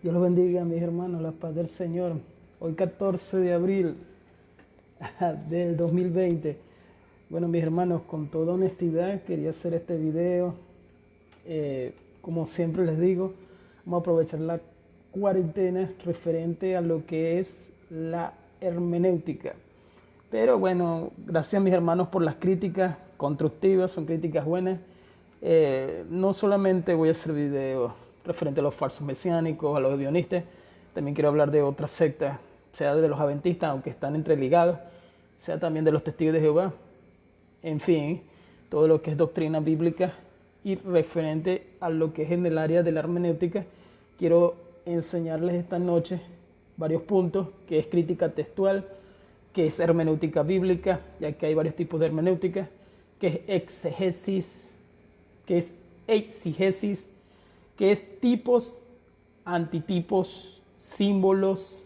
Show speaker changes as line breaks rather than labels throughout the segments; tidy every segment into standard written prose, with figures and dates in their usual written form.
Dios los bendiga, mis hermanos, la paz del Señor. Hoy 14 de abril del 2020. Bueno, mis hermanos, con toda honestidad quería hacer este video. Como siempre les digo, vamos a aprovechar la cuarentena referente a lo que es la hermenéutica. Pero bueno, gracias mis hermanos por las críticas constructivas, son críticas buenas. No solamente voy a hacer videos referente a los falsos mesiánicos, a los guionistas, también quiero hablar de otras sectas, sea de los adventistas, aunque están entreligados, sea también de los testigos de Jehová, en fin, todo lo que es doctrina bíblica y referente a lo que es en el área de la hermenéutica. Quiero enseñarles esta noche varios puntos, que es crítica textual, que es hermenéutica bíblica, ya que hay varios tipos de hermenéutica, que es exegesis, que es eixigesis, que es tipos, antitipos, símbolos,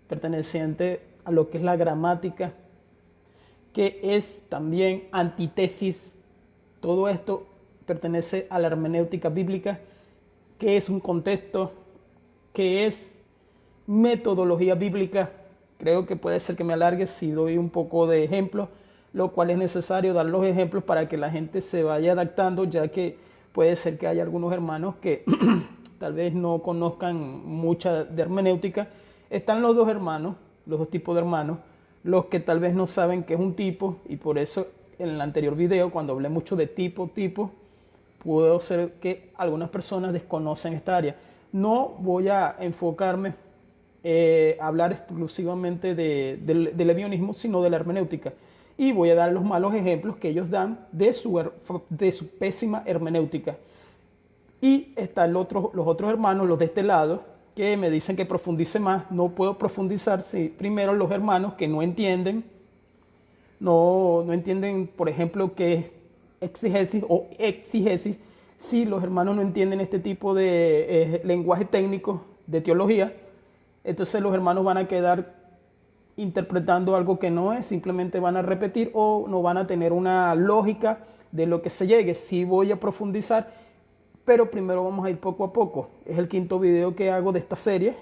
perteneciente a lo que es la gramática, que es también antítesis. Todo esto pertenece a la hermenéutica bíblica, que es un contexto, que es metodología bíblica. Creo que puede ser que me alargue si doy un poco de ejemplos, lo cual es necesario dar los ejemplos para que la gente se vaya adaptando, ya que puede ser que haya algunos hermanos que tal vez no conozcan mucha de hermenéutica. Están los dos hermanos, los dos tipos de hermanos, los que tal vez no saben qué es un tipo, y por eso en el anterior video, cuando hablé mucho de tipo, pudo ser que algunas personas desconocen esta área. No voy a enfocarme hablar exclusivamente del ebionismo, sino de la hermenéutica. Y voy a dar los malos ejemplos que ellos dan de su pésima hermenéutica. Y están los otros hermanos, los de este lado, que me dicen que profundice más. No puedo profundizar si primero los hermanos que no entienden, no entienden, por ejemplo, qué es exegesis o exigesis. Si los hermanos no entienden este tipo de lenguaje técnico de teología, entonces los hermanos van a quedar interpretando algo que no es, simplemente van a repetir o no van a tener una lógica de lo que se llegue. Sí voy a profundizar, pero primero vamos a ir poco a poco. Es el quinto video que hago de esta serie.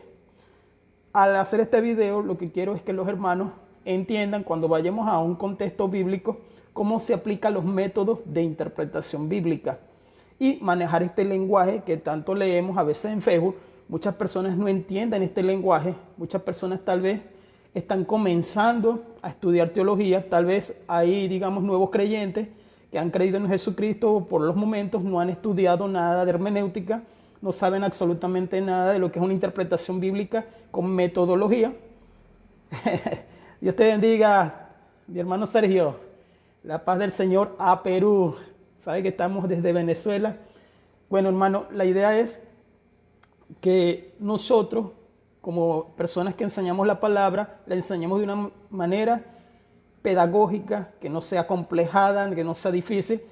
Al hacer este video, lo que quiero es que los hermanos entiendan, cuando vayamos a un contexto bíblico, cómo se aplican los métodos de interpretación bíblica y manejar este lenguaje que tanto leemos a veces en Facebook. Muchas personas no entienden este lenguaje, muchas personas tal vez están comenzando a estudiar teología, tal vez hay, digamos, nuevos creyentes que han creído en Jesucristo por los momentos, no han estudiado nada de hermenéutica, no saben absolutamente nada de lo que es una interpretación bíblica con metodología. Dios te bendiga, mi hermano Sergio. La paz del Señor a Perú. Sabe que estamos desde Venezuela. Bueno, hermano, la idea es que nosotros, como personas que enseñamos la palabra, la enseñamos de una manera pedagógica, que no sea complejada, que no sea difícil.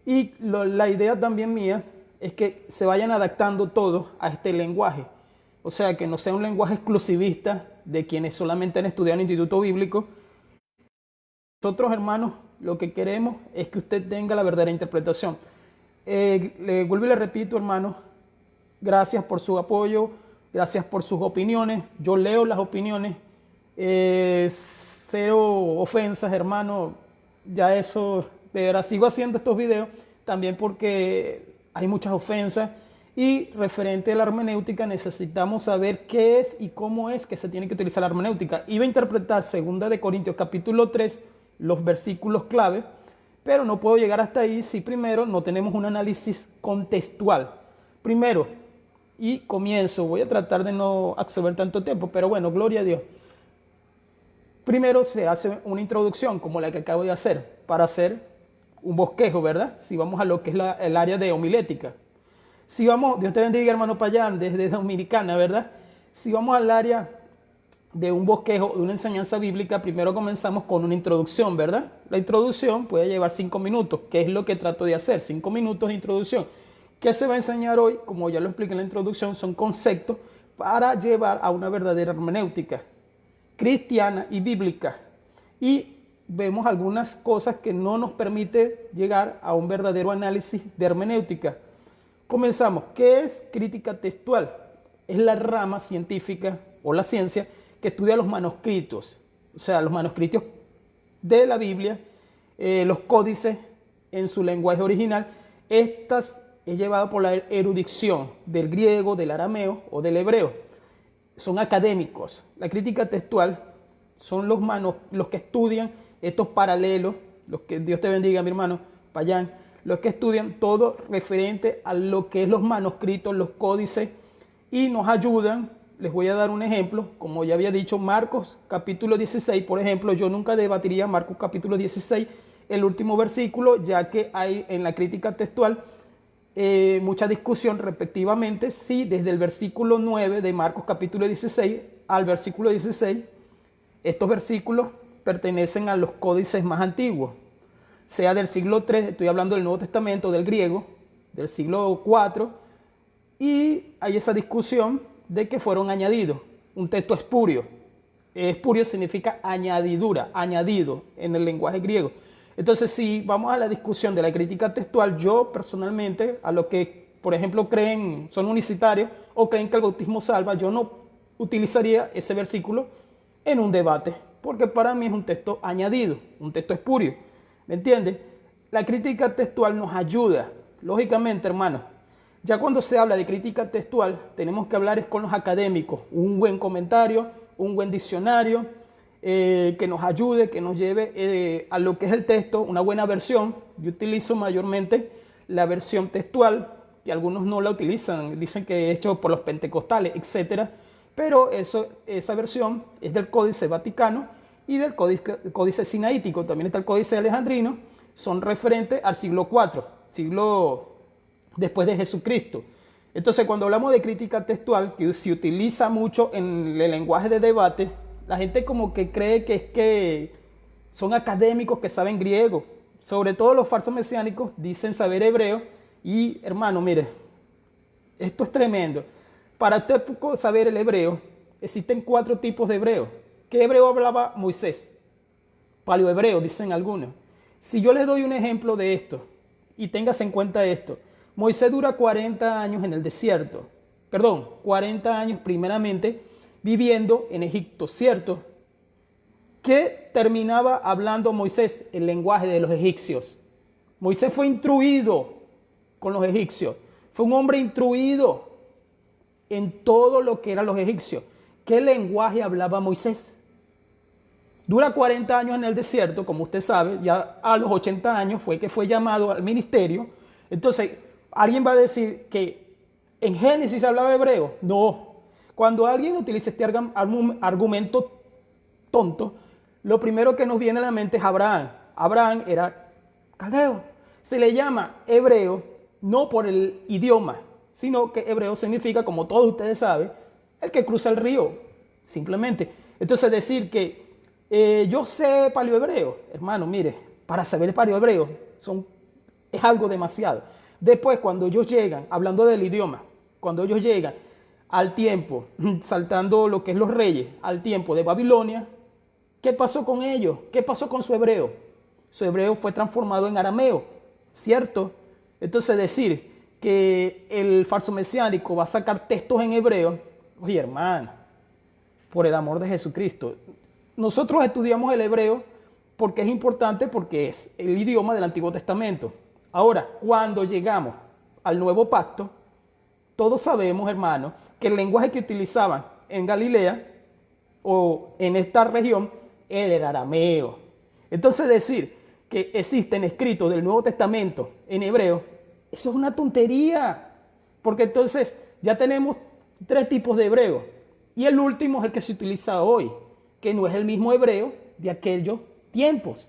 Y la idea también mía es que se vayan adaptando todos a este lenguaje. O sea, que no sea un lenguaje exclusivista de quienes solamente han estudiado en el Instituto Bíblico. Nosotros, hermanos, lo que queremos es que usted tenga la verdadera interpretación. Le vuelvo y le repito, hermanos, gracias por su apoyo, gracias por sus opiniones. Yo leo las opiniones. Cero ofensas, hermano. Ya eso, de verdad, sigo haciendo estos videos también porque hay muchas ofensas. Y referente a la hermenéutica, necesitamos saber qué es y cómo es que se tiene que utilizar la hermenéutica. Iba a interpretar 2 Corintios capítulo 3, los versículos clave, pero no puedo llegar hasta ahí si primero no tenemos un análisis contextual. Primero, y comienzo, voy a tratar de no absorber tanto tiempo, pero bueno, gloria a Dios. Primero se hace una introducción, como la que acabo de hacer, para hacer un bosquejo, ¿verdad? Si vamos a lo que es el área de homilética. Si vamos, Dios te bendiga, hermano Payán, desde Dominicana, ¿verdad? Si vamos al área de un bosquejo, de una enseñanza bíblica, primero comenzamos con una introducción, ¿verdad? La introducción puede llevar 5 minutos, que es lo que trato de hacer, 5 minutos de introducción. ¿Qué se va a enseñar hoy? Como ya lo expliqué en la introducción, son conceptos para llevar a una verdadera hermenéutica cristiana y bíblica. Y vemos algunas cosas que no nos permite llegar a un verdadero análisis de hermenéutica. Comenzamos. ¿Qué es crítica textual? es la rama científica o la ciencia que estudia los manuscritos, o sea, los manuscritos de la Biblia, los códices en su lenguaje original. Estas es llevado por la erudición del griego, del arameo o del hebreo. Son académicos. La crítica textual son los que estudian estos paralelos, los que Dios te bendiga, mi hermano Payán, los que estudian todo referente a lo que es los manuscritos, los códices, y nos ayudan. Les voy a dar un ejemplo, como ya había dicho, Marcos capítulo 16, por ejemplo, yo nunca debatiría Marcos capítulo 16, el último versículo, ya que hay en la crítica textual mucha discusión respectivamente, si desde el versículo 9 de Marcos capítulo 16 al versículo 16, estos versículos pertenecen a los códices más antiguos, sea del siglo 3, estoy hablando del Nuevo Testamento, del griego, del siglo 4, y hay esa discusión de que fueron añadidos. Un texto espurio. Espurio significa añadidura, añadido en el lenguaje griego. Entonces, si vamos a la discusión de la crítica textual, yo personalmente, a los que, por ejemplo, creen, son unicitarios o creen que el bautismo salva, yo no utilizaría ese versículo en un debate, porque para mí es un texto añadido, un texto espurio. ¿Me entiendes? La crítica textual nos ayuda, lógicamente, hermanos. Ya cuando se habla de crítica textual, tenemos que hablar con los académicos, un buen comentario, un buen diccionario, que nos ayude, que nos lleve a lo que es el texto, una buena versión. Yo utilizo mayormente la versión textual, que algunos no la utilizan, dicen que es hecho por los pentecostales, etc. Pero esa versión es del Códice Vaticano y del Códice Sinaítico, también está el Códice Alejandrino, son referentes al siglo IV, siglo después de Jesucristo. Entonces, cuando hablamos de crítica textual, que se utiliza mucho en el lenguaje de debate, la gente como que cree que es que son académicos que saben griego. Sobre todo los falsos mesiánicos dicen saber hebreo. Y, hermano, mire, esto es tremendo. Para usted saber el hebreo, existen 4 tipos de hebreo. ¿Qué hebreo hablaba Moisés? Paleohebreo, dicen algunos. Si yo les doy un ejemplo de esto, y tengas en cuenta esto, Moisés dura 40 años en el desierto. 40 años primeramente viviendo en Egipto, ¿cierto? ¿Qué terminaba hablando Moisés? El lenguaje de los egipcios. Moisés fue instruido con los egipcios. Fue un hombre instruido en todo lo que eran los egipcios. ¿Qué lenguaje hablaba Moisés? Dura 40 años en el desierto, como usted sabe, ya a los 80 años fue que fue llamado al ministerio. Entonces, alguien va a decir que en Génesis se hablaba hebreo. No. Cuando alguien utiliza este argumento tonto, lo primero que nos viene a la mente es Abraham. Abraham era caldeo. Se le llama hebreo no por el idioma, sino que hebreo significa, como todos ustedes saben, el que cruza el río, simplemente. Entonces decir que yo sé paleohebreo, hermano, mire, para saber paleohebreo es algo demasiado. Después, cuando ellos llegan, hablando del idioma, cuando ellos llegan al tiempo, saltando lo que es los reyes, al tiempo de Babilonia, ¿qué pasó con ellos? ¿Qué pasó con su hebreo? Su hebreo fue transformado en arameo, ¿cierto? Entonces decir que el falso mesiánico va a sacar textos en hebreo, oye, hermano, por el amor de Jesucristo. Nosotros estudiamos el hebreo porque es importante, porque es el idioma del Antiguo Testamento. Ahora, cuando llegamos al Nuevo Pacto, todos sabemos, hermano, que el lenguaje que utilizaban en Galilea o en esta región era el arameo. Entonces decir que existen escritos del Nuevo Testamento en hebreo, eso es una tontería, porque entonces ya tenemos 3 tipos de hebreo y el último es el que se utiliza hoy, que no es el mismo hebreo de aquellos tiempos.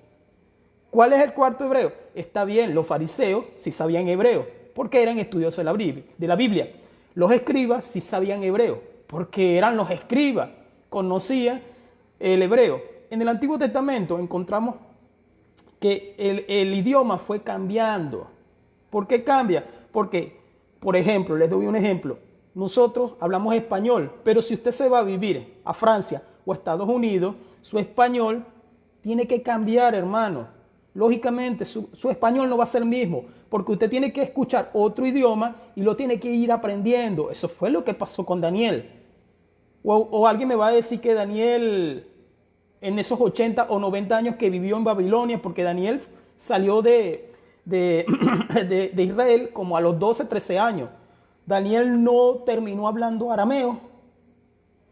¿Cuál es el 4 hebreo? Está bien, los fariseos sí sabían hebreo, porque eran estudiosos de la Biblia. Los escribas sí sabían hebreo, porque eran los escribas, conocían el hebreo. En el Antiguo Testamento encontramos que el idioma fue cambiando. ¿Por qué cambia? Porque, por ejemplo, les doy un ejemplo. Nosotros hablamos español, pero si usted se va a vivir a Francia o a Estados Unidos, su español tiene que cambiar, hermano. Lógicamente, su español no va a ser el mismo, porque usted tiene que escuchar otro idioma y lo tiene que ir aprendiendo. Eso fue lo que pasó con Daniel. O alguien me va a decir que Daniel, en esos 80 o 90 años que vivió en Babilonia, porque Daniel salió de, de Israel como a los 12, 13 años. Daniel no terminó hablando arameo.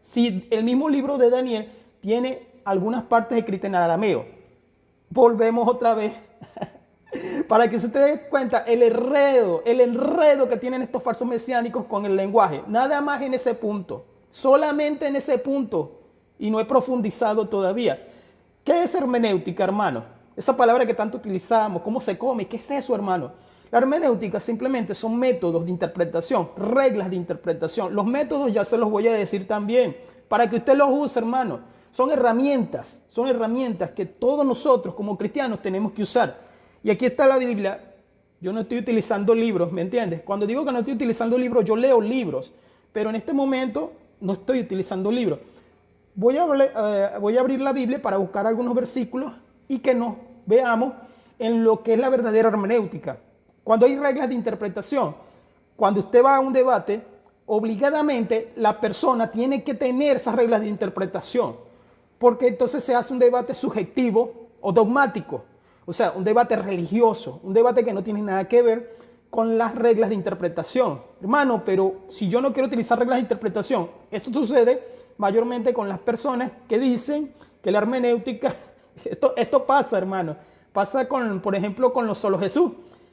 Si el mismo libro de Daniel tiene algunas partes escritas en arameo. Volvemos otra vez para que se te dé cuenta el enredo que tienen estos falsos mesiánicos con el lenguaje. Nada más en ese punto, solamente en ese punto, y no he profundizado todavía. ¿Qué es hermenéutica, hermano? Esa palabra que tanto utilizamos, ¿cómo se come? ¿Qué es eso, hermano? La hermenéutica simplemente son métodos de interpretación, reglas de interpretación. Los métodos ya se los voy a decir también, para que usted los use, hermano. Son herramientas que todos nosotros como cristianos tenemos que usar. Y aquí está la Biblia. Yo no estoy utilizando libros, ¿me entiendes? Cuando digo que no estoy utilizando libros, yo leo libros, pero en este momento no estoy utilizando libros. Voy a abrir la Biblia para buscar algunos versículos y que nos veamos en lo que es la verdadera hermenéutica. Cuando hay reglas de interpretación, cuando usted va a un debate, obligadamente la persona tiene que tener esas reglas de interpretación, porque entonces se hace un debate subjetivo o dogmático, o sea, un debate religioso, un debate que no tiene nada que ver con las reglas de interpretación. Hermano, pero si yo no quiero utilizar reglas de interpretación, esto sucede mayormente con las personas que dicen que la hermenéutica, esto pasa, hermano, pasa con, por ejemplo, con los solo Jesús.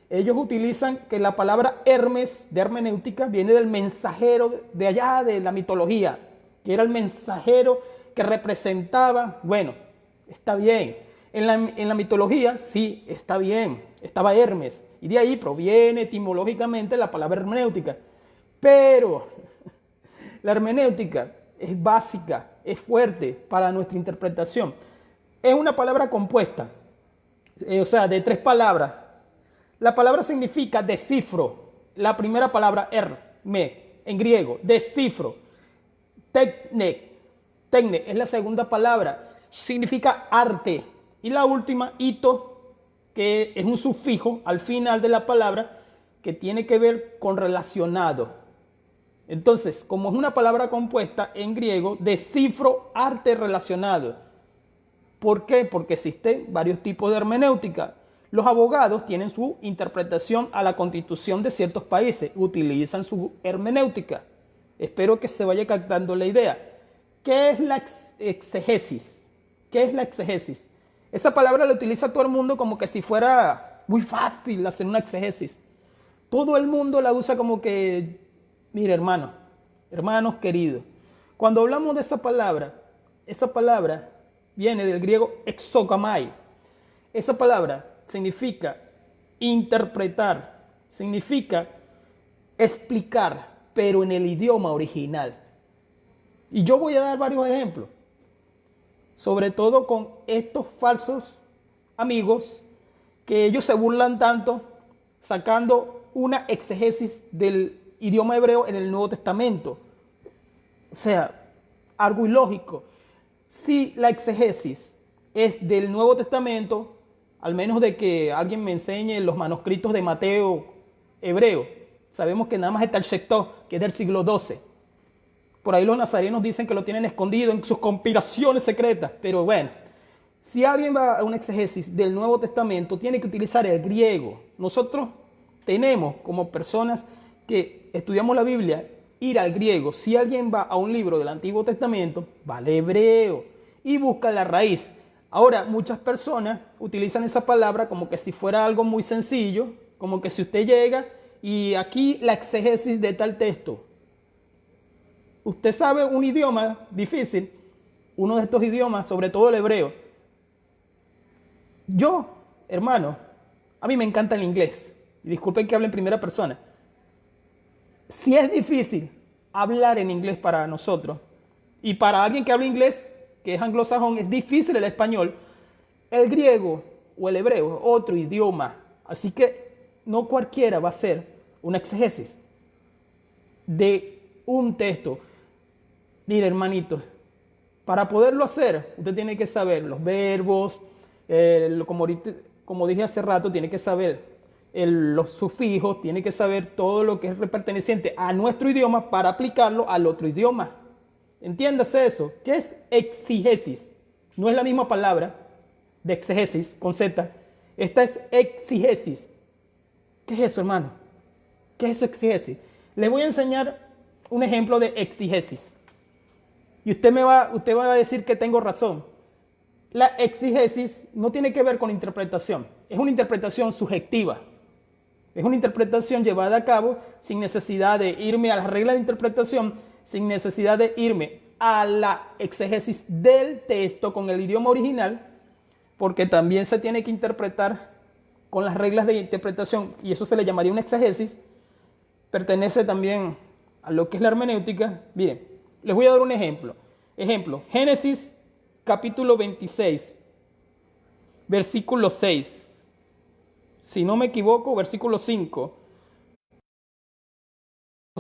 Ellos utilizan que la palabra Hermes de hermenéutica viene del mensajero de allá de la mitología, que era el mensajero que representaba, bueno, está bien. En la mitología, sí, está bien, estaba Hermes. Y de ahí proviene etimológicamente la palabra hermenéutica. Pero la hermenéutica es básica, es fuerte para nuestra interpretación. Es una palabra compuesta, o sea, de 3 palabras. La palabra significa descifro. La primera palabra, en griego, descifro. Tecne es la segunda palabra, significa arte. Y la última, ito, que es un sufijo al final de la palabra que tiene que ver con relacionado. Entonces, como es una palabra compuesta en griego, descifro, arte relacionado. ¿Por qué? Porque existen varios tipos de hermenéutica. Los abogados tienen su interpretación a la constitución de ciertos países, utilizan su hermenéutica. Espero que se vaya captando la idea. ¿Qué es la exegesis? ¿Qué es la exegesis? Esa palabra la utiliza todo el mundo como que si fuera muy fácil hacer una exegesis. Todo el mundo la usa como que, mire hermanos queridos, cuando hablamos de esa palabra viene del griego exogamai. Esa palabra significa interpretar, significa explicar, pero en el idioma original. Y yo voy a dar varios ejemplos, sobre todo con estos falsos amigos que ellos se burlan tanto sacando una exegesis del idioma hebreo en el Nuevo Testamento. O sea, algo ilógico. Si la exegesis es del Nuevo Testamento, al menos de que alguien me enseñe los manuscritos de Mateo hebreo, sabemos que nada más está el Shektó, que es del siglo XII. Por ahí los nazarenos dicen que lo tienen escondido en sus conspiraciones secretas, pero bueno, si alguien va a una exegesis del Nuevo Testamento, tiene que utilizar el griego. Nosotros tenemos, como personas que estudiamos la Biblia, ir al griego. Si alguien va a un libro del Antiguo Testamento, va al hebreo y busca la raíz. Ahora, muchas personas utilizan esa palabra como que si fuera algo muy sencillo, como que si usted llega y aquí la exegesis de tal texto. Usted sabe un idioma difícil, uno de estos idiomas, sobre todo el hebreo. Yo, hermano, a mí me encanta el inglés. Y disculpen que hable en primera persona. Si es difícil hablar en inglés para nosotros, y para alguien que habla inglés, que es anglosajón, es difícil el español, el griego o el hebreo es otro idioma. Así que no cualquiera va a hacer una exegesis de un texto. Mire, hermanitos, para poderlo hacer, usted tiene que saber los verbos, como ahorita como dije hace rato, tiene que saber los sufijos, tiene que saber todo lo que es perteneciente a nuestro idioma para aplicarlo al otro idioma. Entiéndase eso. ¿Qué es exegesis? No es la misma palabra de exegesis con Z. Esta es exegesis. ¿Qué es eso, hermano? ¿Qué es eso, exegesis? Les voy a enseñar un ejemplo de exegesis. Y usted va a decir que tengo razón. La exegesis no tiene que ver con interpretación. Es una interpretación subjetiva. Es una interpretación llevada a cabo sin necesidad de irme a las reglas de interpretación, sin necesidad de irme a la exegesis del texto con el idioma original, porque también se tiene que interpretar con las reglas de interpretación, y eso se le llamaría una exegesis. Pertenece también a lo que es la hermenéutica. Miren, les voy a dar un ejemplo. Ejemplo, Génesis capítulo 26, versículo 6. Si no me equivoco, versículo 5.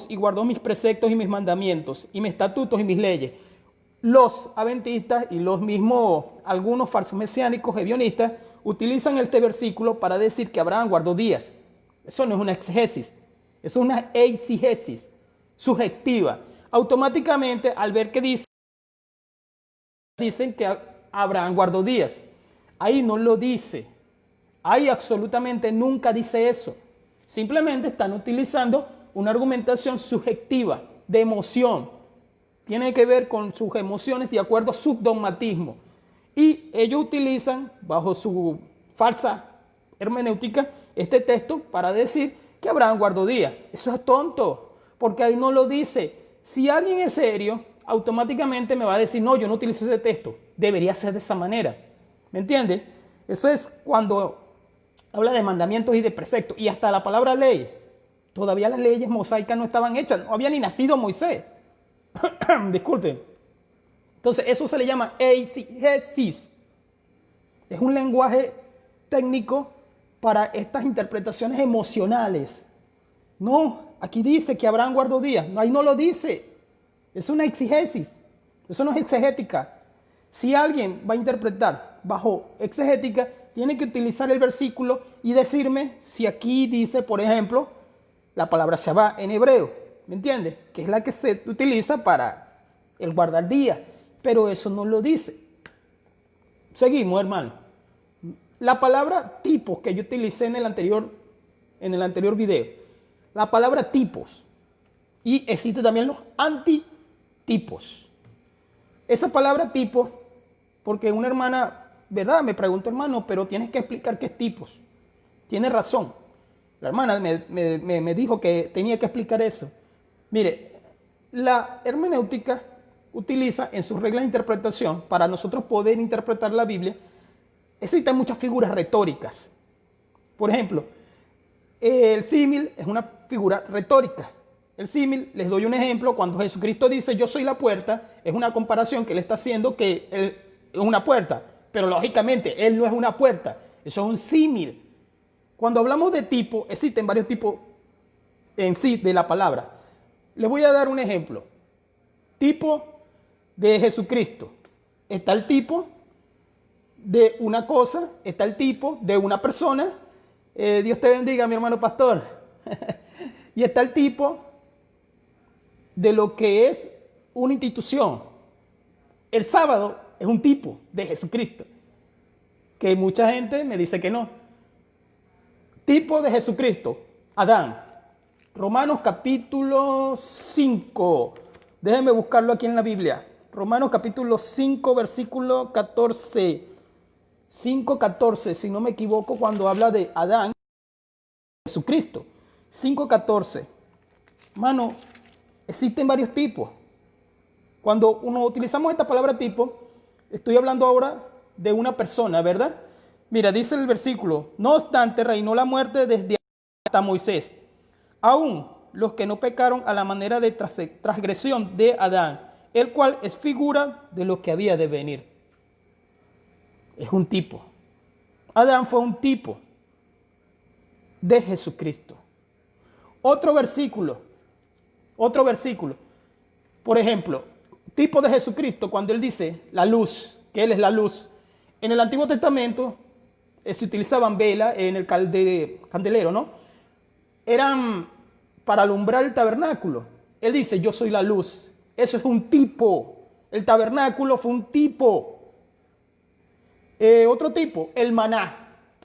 Y guardó mis preceptos y mis mandamientos, y mis estatutos y mis leyes. Los adventistas y los mismos, algunos falsos mesiánicos, evionistas, utilizan este versículo para decir que Abraham guardó días. Eso no es una exegesis, eso es una eisegesis subjetiva. Automáticamente, al ver que dicen que Abraham guardó días. Ahí no lo dice. Ahí absolutamente nunca dice eso. Simplemente están utilizando una argumentación subjetiva, de emoción. Tiene que ver con sus emociones de acuerdo a su dogmatismo. Y ellos utilizan, bajo su falsa hermenéutica, este texto para decir que Abraham guardó días. Eso es tonto, porque ahí no lo dice. Si alguien es serio, automáticamente me va a decir, no, yo no utilizo ese texto. Debería ser de esa manera. ¿Me entiendes? Eso es cuando habla de mandamientos y de preceptos. Y hasta la palabra ley. Todavía las leyes mosaicas no estaban hechas. No había ni nacido Moisés. Disculpen. Entonces, eso se le llama eisegesis. Es un lenguaje técnico para estas interpretaciones emocionales. No, aquí dice que Abraham guardó días. No, ahí no lo dice. Es una exegesis. Eso no es exegética. Si alguien va a interpretar bajo exegética, tiene que utilizar el versículo y decirme si aquí dice, por ejemplo, la palabra Shabbat en hebreo. ¿Me entiendes? Que es la que se utiliza para el guardar días. Pero eso no lo dice. Seguimos, hermano. La palabra tipos que yo utilicé en el anterior video. La palabra tipos. Y existe también los antitipos. Esa palabra tipo, porque una hermana, ¿verdad? Me preguntó, hermano, pero tienes que explicar qué es tipos. Tiene razón. La hermana me dijo que tenía que explicar eso. Mire, la hermenéutica utiliza en sus reglas de interpretación, para nosotros poder interpretar la Biblia, existen muchas figuras retóricas. Por ejemplo, el símil es una figura retórica. El símil, les doy un ejemplo, cuando Jesucristo dice yo soy la puerta, es una comparación que él está haciendo que él es una puerta, pero lógicamente él no es una puerta, eso es un símil. Cuando hablamos de tipo, existen varios tipos en sí de la palabra. Les voy a dar un ejemplo. Tipo de Jesucristo. Está el tipo de una cosa, está el tipo de una persona. Dios te bendiga, mi hermano pastor. Y está el tipo de lo que es una institución. El sábado es un tipo de Jesucristo, que mucha gente me dice que no. Tipo de Jesucristo, Adán. Romanos capítulo 5. Déjenme buscarlo aquí en la Biblia. Romanos capítulo 5, versículo 14. 5:14, si no me equivoco, cuando habla de Adán, Jesucristo. 5:14. Mano, existen varios tipos. Cuando utilizamos esta palabra tipo, estoy hablando ahora de una persona, ¿verdad? Mira, dice el versículo, no obstante, reinó la muerte desde hasta Moisés. Aún los que no pecaron a la manera de transgresión de Adán, el cual es figura de lo que había de venir. Es un tipo. Adán fue un tipo de Jesucristo. Otro versículo. Por ejemplo, tipo de Jesucristo, cuando él dice la luz, que él es la luz. En el Antiguo Testamento, se utilizaban vela en el candelero, ¿no? Eran para alumbrar el tabernáculo. Él dice, yo soy la luz. Eso es un tipo. El tabernáculo fue un tipo. Otro tipo, el maná.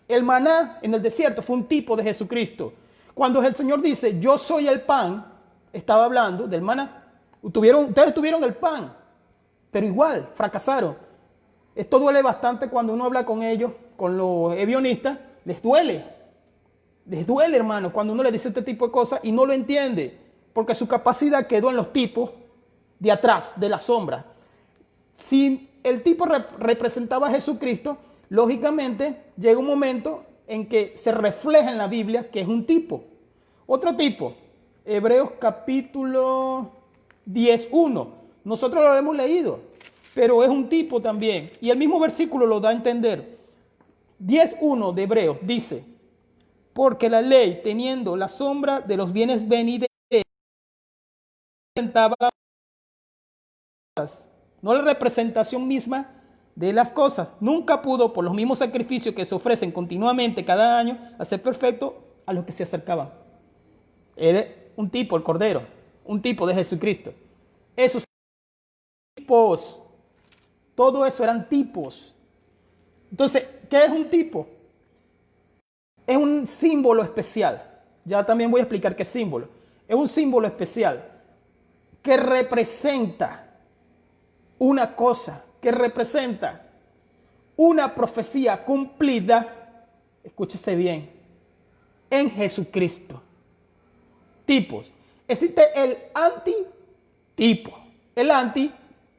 El maná en el desierto fue un tipo de Jesucristo. Cuando el Señor dice, yo soy el pan, estaba hablando del maná. Ustedes tuvieron el pan, pero igual fracasaron. Esto duele bastante cuando uno habla con ellos, con los ebionistas, les duele. Les duele, hermano, cuando uno les dice este tipo de cosas y no lo entiende, porque su capacidad quedó en los tipos de atrás, de la sombra. Si el tipo representaba a Jesucristo, lógicamente llega un momento en que se refleja en la Biblia que es un tipo. Otro tipo, Hebreos capítulo 10:1. Nosotros lo hemos leído, pero es un tipo también. Y el mismo versículo lo da a entender. 10:1 de Hebreos dice, porque la ley, teniendo la sombra de los bienes venideros, presentaba no la representación misma de las cosas. Nunca pudo, por los mismos sacrificios que se ofrecen continuamente cada año, hacer perfecto a los que se acercaban. Era un tipo, el Cordero, un tipo de Jesucristo. Esos tipos, todo eso eran tipos. Entonces, ¿qué es un tipo? Es un símbolo especial. Ya también voy a explicar qué es símbolo. Es un símbolo especial que representa una cosa, que representa una profecía cumplida, escúchese bien, en Jesucristo. Tipos. Existe el antitipo. El anti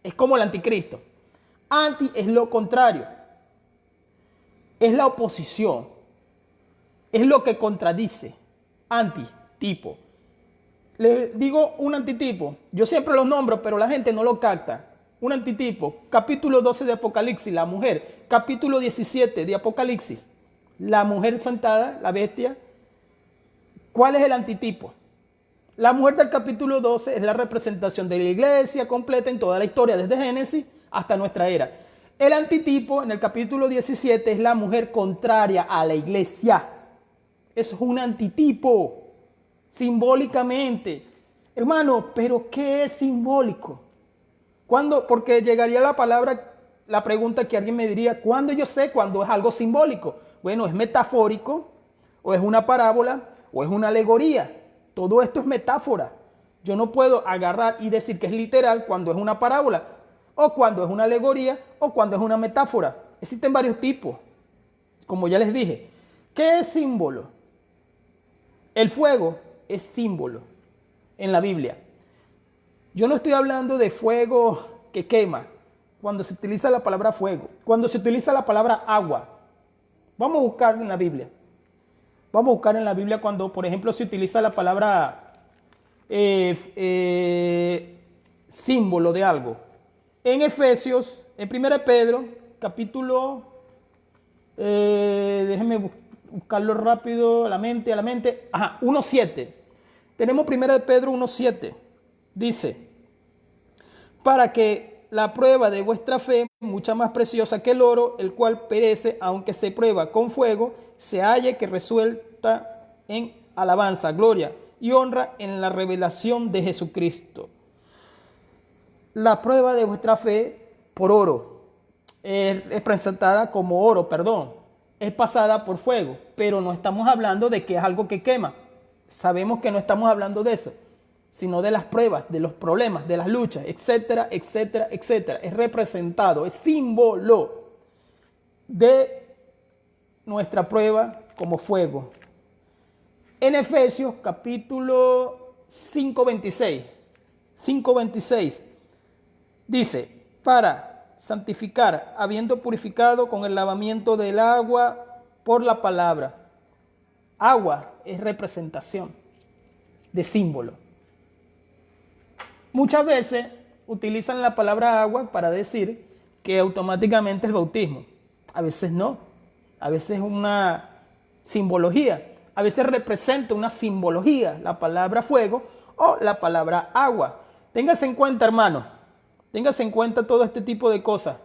es como el anticristo. Anti es lo contrario. Es la oposición. Es lo que contradice. Antitipo. Le digo un antitipo. Yo siempre lo nombro, pero la gente no lo capta. Un antitipo. Capítulo 12 de Apocalipsis, la mujer. Capítulo 17 de Apocalipsis, la mujer sentada, la bestia. ¿Cuál es el antitipo? La mujer del capítulo 12 es la representación de la iglesia completa en toda la historia, desde Génesis hasta nuestra era. El antitipo en el capítulo 17 es la mujer contraria a la iglesia. Eso es un antitipo, simbólicamente. Hermano, ¿pero qué es simbólico? ¿Cuándo? Porque llegaría la pregunta que alguien me diría, ¿cuándo yo sé cuándo es algo simbólico? Bueno, ¿es metafórico? ¿O es una parábola? ¿O es una alegoría? Todo esto es metáfora. Yo no puedo agarrar y decir que es literal cuando es una parábola, o cuando es una alegoría, o cuando es una metáfora. Existen varios tipos, como ya les dije. ¿Qué es símbolo? El fuego es símbolo en la Biblia. Yo no estoy hablando de fuego que quema, cuando se utiliza la palabra fuego, cuando se utiliza la palabra agua. Vamos a buscar en la Biblia. Vamos a buscar en la Biblia cuando, por ejemplo, se utiliza la palabra símbolo de algo. En Efesios, en 1 Pedro, capítulo, déjenme buscarlo rápido a la mente, 1:7. Tenemos 1 Pedro 1:7. Dice, para que la prueba de vuestra fe, mucha más preciosa que el oro, el cual perece, aunque se prueba con fuego, se halle que resuelta en alabanza, gloria y honra en la revelación de Jesucristo. La prueba de vuestra fe por oro es presentada como oro, es pasada por fuego, pero no estamos hablando de que es algo que quema. Sabemos que no estamos hablando de eso, sino de las pruebas, de los problemas, de las luchas, etcétera, etcétera, etcétera. Es representado, es símbolo de nuestra prueba como fuego. En Efesios capítulo 5:26 dice, para santificar, habiendo purificado con el lavamiento del agua por la palabra. Agua es representación de símbolo. Muchas veces utilizan la palabra agua para decir que automáticamente es bautismo. A veces no. A veces es una simbología. A veces representa una simbología la palabra fuego o la palabra agua. Téngase en cuenta, hermano. Téngase en cuenta todo este tipo de cosas.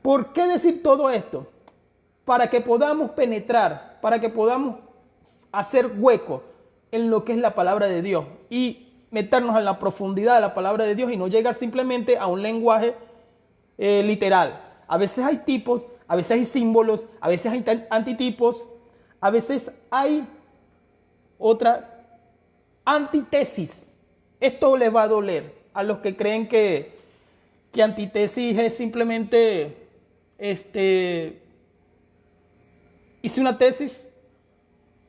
¿Por qué decir todo esto? para que podamos penetrar, para que podamos hacer hueco en lo que es la palabra de Dios y meternos en la profundidad de la palabra de Dios y no llegar simplemente a un lenguaje literal. A veces hay tipos, a veces hay símbolos, a veces hay antitipos, a veces hay otra antítesis. Esto les va a doler a los que creen que antítesis es simplemente hice una tesis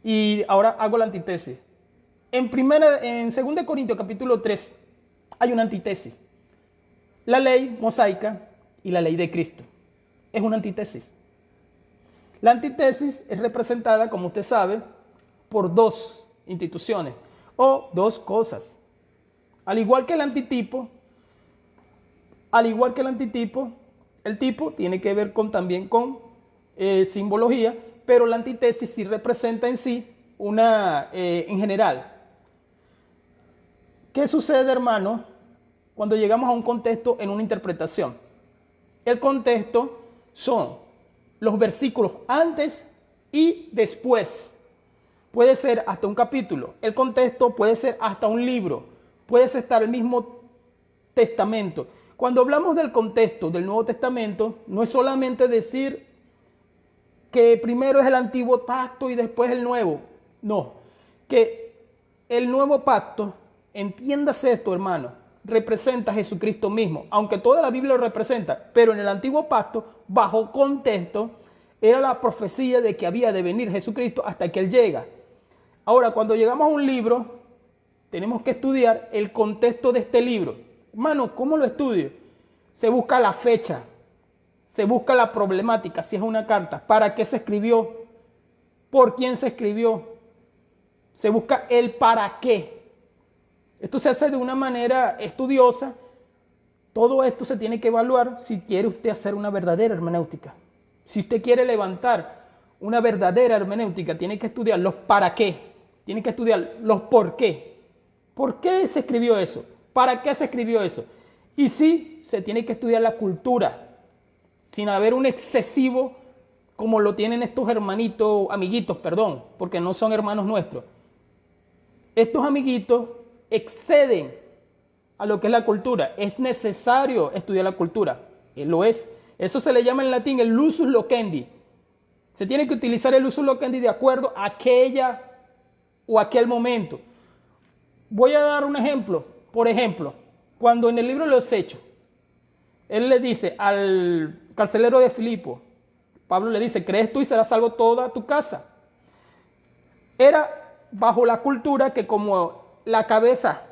y ahora hago la antítesis. En 2 Corintios capítulo 3 hay una antítesis. La ley mosaica y la ley de Cristo. Es una antítesis. La antítesis es representada, como usted sabe, por dos instituciones o dos cosas. Al igual que el antitipo, el tipo tiene que ver también con simbología, pero la antítesis sí representa en sí en general. ¿Qué sucede, hermano, cuando llegamos a un contexto en una interpretación? El contexto son los versículos antes y después. Puede ser hasta un capítulo. El contexto puede ser hasta un libro. Puede ser hasta el mismo testamento. Cuando hablamos del contexto del Nuevo Testamento, no es solamente decir que primero es el antiguo pacto y después el nuevo. No, que el nuevo pacto, entiéndase esto, hermano, representa a Jesucristo mismo, aunque toda la Biblia lo representa, pero en el antiguo pacto, bajo contexto, era la profecía de que había de venir Jesucristo hasta que Él llega. Ahora, cuando llegamos a un libro, tenemos que estudiar el contexto de este libro. Hermano, ¿cómo lo estudio? Se busca la fecha, se busca la problemática, si es una carta, para qué se escribió, por quién se escribió, se busca el para qué. Esto se hace de una manera estudiosa. Todo esto se tiene que evaluar si quiere usted hacer una verdadera hermenéutica. Si usted quiere levantar una verdadera hermenéutica, tiene que estudiar los para qué, tiene que estudiar los por qué. ¿Por qué se escribió eso? ¿Para qué se escribió eso? Y sí, se tiene que estudiar la cultura, sin haber un excesivo, como lo tienen estos amiguitos, porque no son hermanos nuestros. Estos amiguitos exceden a lo que es la cultura. Es necesario estudiar la cultura. Lo es. Eso se le llama en latín el lusus loquendi. Se tiene que utilizar el lusus loquendi de acuerdo a aquella o aquel momento. Voy a dar un ejemplo. Por ejemplo, cuando en el libro de los Hechos, él le dice al carcelero de Filipo, Pablo le dice, ¿crees tú y será salvo toda tu casa? Era bajo la cultura que como la cabeza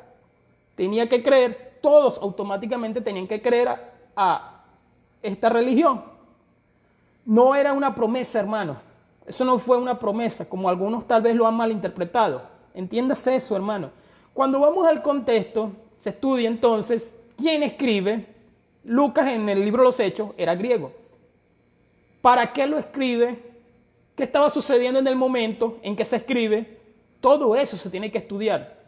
tenía que creer, todos automáticamente tenían que creer a esta religión. No era una promesa, hermano. Eso no fue una promesa, como algunos tal vez lo han malinterpretado. Entiéndase eso, hermano. Cuando vamos al contexto, se estudia entonces quién escribe. Lucas en el libro de los Hechos era griego. ¿Para qué lo escribe? ¿Qué estaba sucediendo en el momento en que se escribe? Todo eso se tiene que estudiar.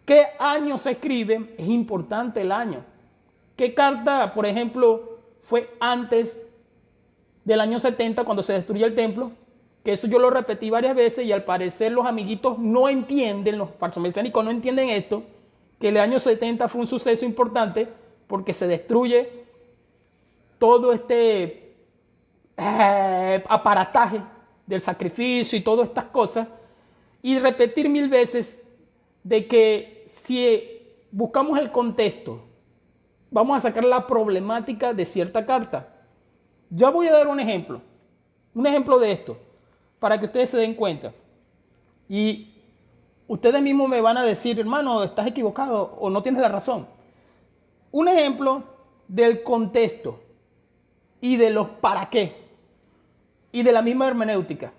¿Qué año se escribe? Es importante el año. ¿Qué carta, por ejemplo, fue antes del año 70 cuando se destruyó el templo? Que eso yo lo repetí varias veces y al parecer los amiguitos no entienden, los falsomesiánicos no entienden esto, que el año 70 fue un suceso importante porque se destruye todo este aparataje del sacrificio y todas estas cosas, y repetir 1000 veces de que si buscamos el contexto, vamos a sacar la problemática de cierta carta. Yo voy a dar un ejemplo de esto, para que ustedes se den cuenta. Y ustedes mismos me van a decir, hermano, estás equivocado o no tienes la razón. Un ejemplo del contexto y de los para qué y de la misma hermenéutica.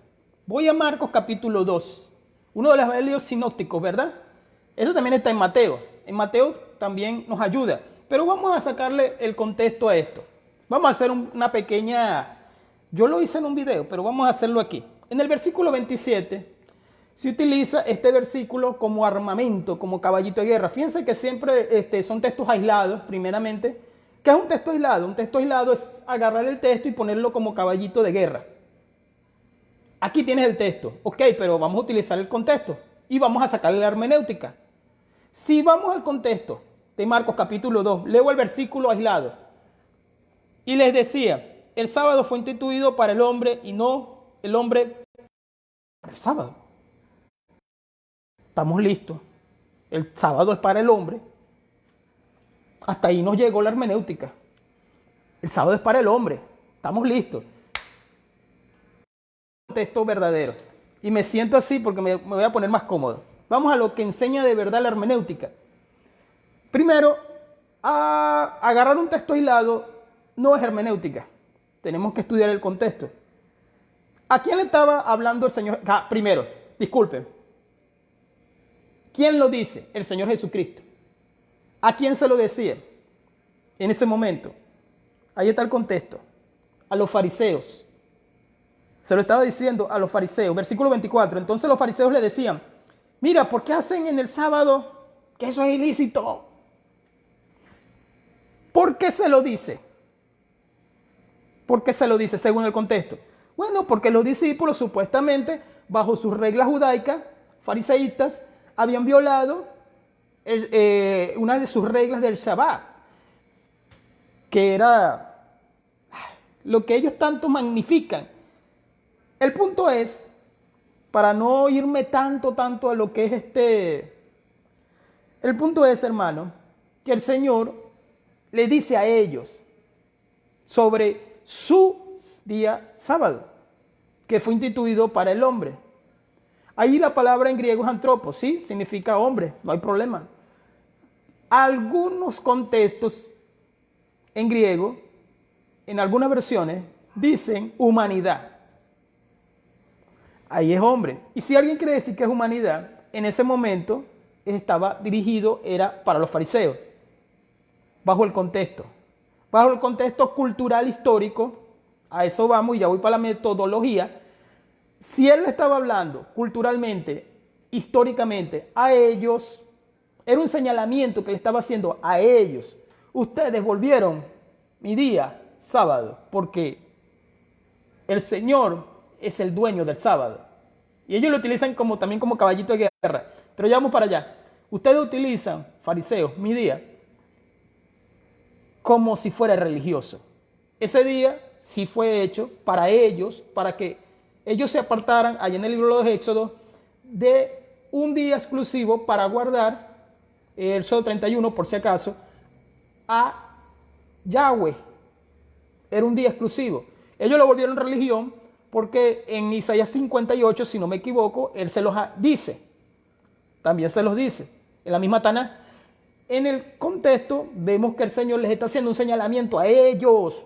Voy a Marcos capítulo 2, uno de los evangelios sinópticos, ¿verdad? Eso también está en Mateo. En Mateo también nos ayuda. Pero vamos a sacarle el contexto a esto. Vamos a hacer una pequeña... Yo lo hice en un video, pero vamos a hacerlo aquí. En el versículo 27 se utiliza este versículo como armamento, como caballito de guerra. Fíjense que siempre son textos aislados, primeramente. ¿Qué es un texto aislado? Un texto aislado es agarrar el texto y ponerlo como caballito de guerra. Aquí tienes el texto. Ok, pero vamos a utilizar el contexto y vamos a sacarle la hermenéutica. Si vamos al contexto de Marcos capítulo 2, leo el versículo aislado. Y les decía, el sábado fue instituido para el hombre y no el hombre para el sábado. Estamos listos. El sábado es para el hombre. Hasta ahí nos llegó la hermenéutica. El sábado es para el hombre. Estamos listos. Contexto verdadero. Y me siento así porque me voy a poner más cómodo. Vamos a lo que enseña de verdad la hermenéutica. Primero, a agarrar un texto aislado no es hermenéutica. Tenemos que estudiar el contexto. ¿A quién le estaba hablando el Señor? Primero, disculpen. ¿Quién lo dice? El Señor Jesucristo. ¿A quién se lo decía en ese momento? Ahí está el contexto. A los fariseos. Se lo estaba diciendo a los fariseos. Versículo 24. Entonces los fariseos le decían, mira, ¿por qué hacen en el sábado que eso es ilícito? ¿Por qué se lo dice? ¿Por qué se lo dice según el contexto? Bueno, porque los discípulos supuestamente, bajo sus reglas judaicas, fariseístas, habían violado una de sus reglas del Shabbat, que era lo que ellos tanto magnifican. El punto es, para no irme tanto a lo que es el punto es, hermano, que el Señor le dice a ellos sobre su día sábado, que fue instituido para el hombre. Ahí la palabra en griego es antropos, sí, significa hombre, no hay problema. Algunos contextos en griego, en algunas versiones, dicen humanidad. Ahí es hombre. Y si alguien quiere decir que es humanidad, en ese momento estaba dirigido, era para los fariseos, bajo el contexto. Bajo el contexto cultural histórico, a eso vamos y ya voy para la metodología. Si él estaba hablando culturalmente, históricamente, a ellos, era un señalamiento que le estaba haciendo a ellos. Ustedes volvieron mi día sábado, porque el Señor es el dueño del sábado. Y ellos lo utilizan también como caballito de guerra. Pero ya vamos para allá. Ustedes utilizan, fariseos, mi día, como si fuera religioso. Ese día sí fue hecho para ellos, para que ellos se apartaran, allá en el libro de Éxodo, de un día exclusivo para guardar, el Éxodo 31 por si acaso, a Yahweh. Era un día exclusivo. Ellos lo volvieron religión porque en Isaías 58, si no me equivoco, él se los dice. También se los dice. En la misma Taná. En el contexto vemos que el Señor les está haciendo un señalamiento a ellos.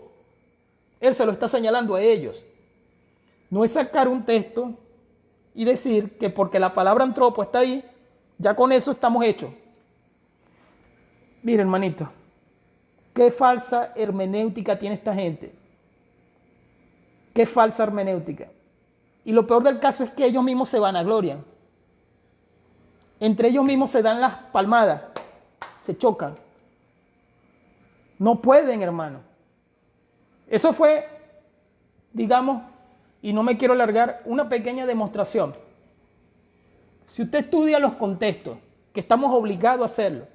Él se lo está señalando a ellos. No es sacar un texto y decir que porque la palabra antropo está ahí, ya con eso estamos hechos. Mire, hermanito, qué falsa hermenéutica tiene esta gente. Qué falsa hermenéutica. Y lo peor del caso es que ellos mismos se vanaglorian. Entre ellos mismos se dan las palmadas. Se chocan. No pueden, hermano. Eso fue, digamos, y no me quiero alargar, una pequeña demostración. Si usted estudia los contextos, que estamos obligados a hacerlo,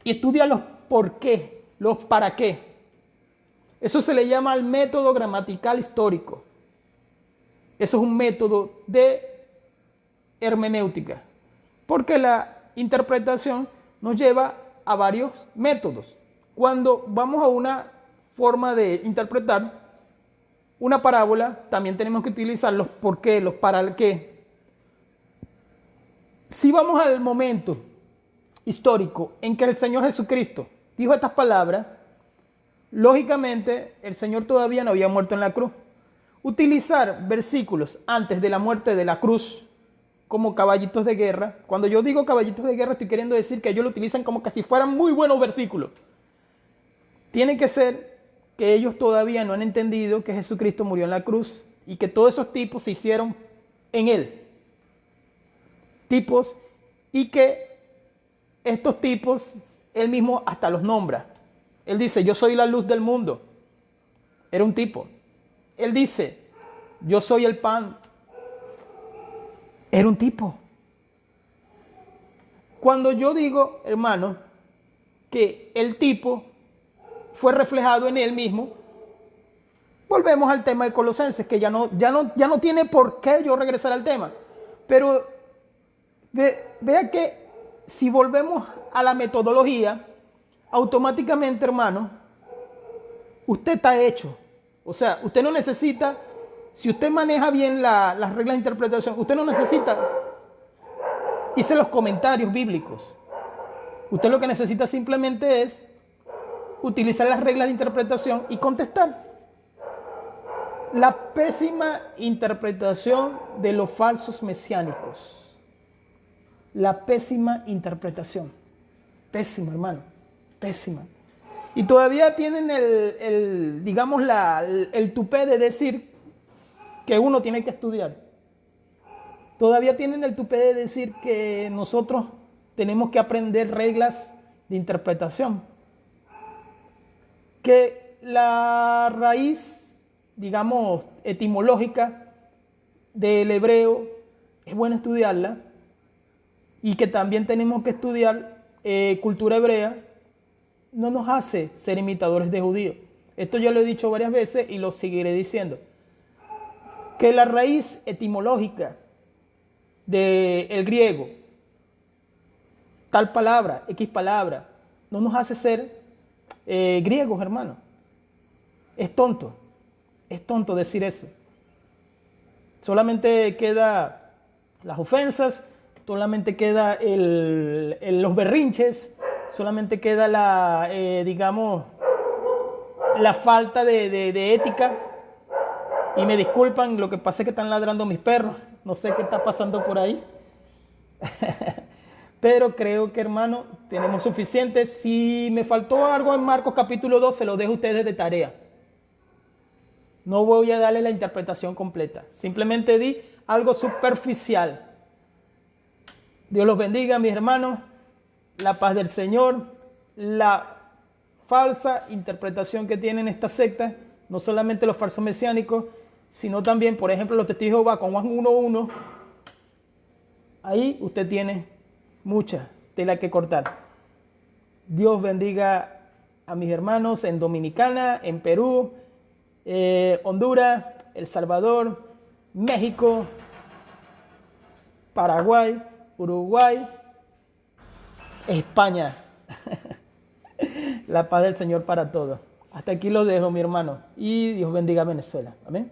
y estudia los por qué, los para qué, eso se le llama el método gramatical histórico. Eso es un método de hermenéutica, porque la interpretación nos lleva a varios métodos. Cuando vamos a una forma de interpretar una parábola, también tenemos que utilizar los por qué, los para el qué. Si vamos al momento histórico en que el Señor Jesucristo dijo estas palabras, lógicamente el Señor todavía no había muerto en la cruz. Utilizar versículos antes de la muerte de la cruz como caballitos de guerra. Cuando yo digo caballitos de guerra, estoy queriendo decir que ellos lo utilizan como que si fueran muy buenos versículos. Tiene que ser que ellos todavía no han entendido que Jesucristo murió en la cruz y que todos esos tipos se hicieron en Él. Tipos, y que estos tipos, Él mismo hasta los nombra. Él dice, yo soy la luz del mundo. Era un tipo. Él dice, yo soy el pan. Era un tipo. Cuando yo digo, hermano, que el tipo fue reflejado en él mismo, volvemos al tema de Colosenses, que ya no tiene por qué yo regresar al tema. Pero vea que si volvemos a la metodología, automáticamente, hermano, usted está hecho. O sea, usted no necesita, si usted maneja bien las reglas de interpretación, usted no necesita irse los comentarios bíblicos. Usted lo que necesita simplemente es utilizar las reglas de interpretación y contestar. La pésima interpretación de los falsos mesiánicos. La pésima interpretación. Pésima, hermano. Pésima. Y todavía tienen digamos, el tupé de decir que uno tiene que estudiar. Todavía tienen el tupé de decir que nosotros tenemos que aprender reglas de interpretación. Que la raíz, digamos, etimológica del hebreo es bueno estudiarla, y que también tenemos que estudiar cultura hebrea, no nos hace ser imitadores de judíos. Esto ya lo he dicho varias veces y lo seguiré diciendo. Que la raíz etimológica del griego, tal palabra, X palabra, no nos hace ser griegos, hermano. Es tonto decir eso. Solamente queda las ofensas, solamente queda los berrinches, solamente queda digamos, la falta de ética. Y me disculpan, lo que pasa es que están ladrando mis perros. No sé qué está pasando por ahí. Pero creo que, hermano, tenemos suficiente. Si me faltó algo en Marcos capítulo 2, se lo dejo a ustedes de tarea. No voy a darle la interpretación completa. Simplemente di algo superficial. Dios los bendiga, mis hermanos. La paz del Señor. La falsa interpretación que tienen esta secta, no solamente los falsos mesiánicos, sino también, por ejemplo, los testigos de Jehová con Juan 1:1. Ahí usted tiene mucha tela que cortar. Dios bendiga a mis hermanos en Dominicana, en Perú, Honduras, El Salvador, México, Paraguay, Uruguay, España. La paz del Señor para todos. Hasta aquí lo dejo, mi hermano. Y Dios bendiga a Venezuela. Amén.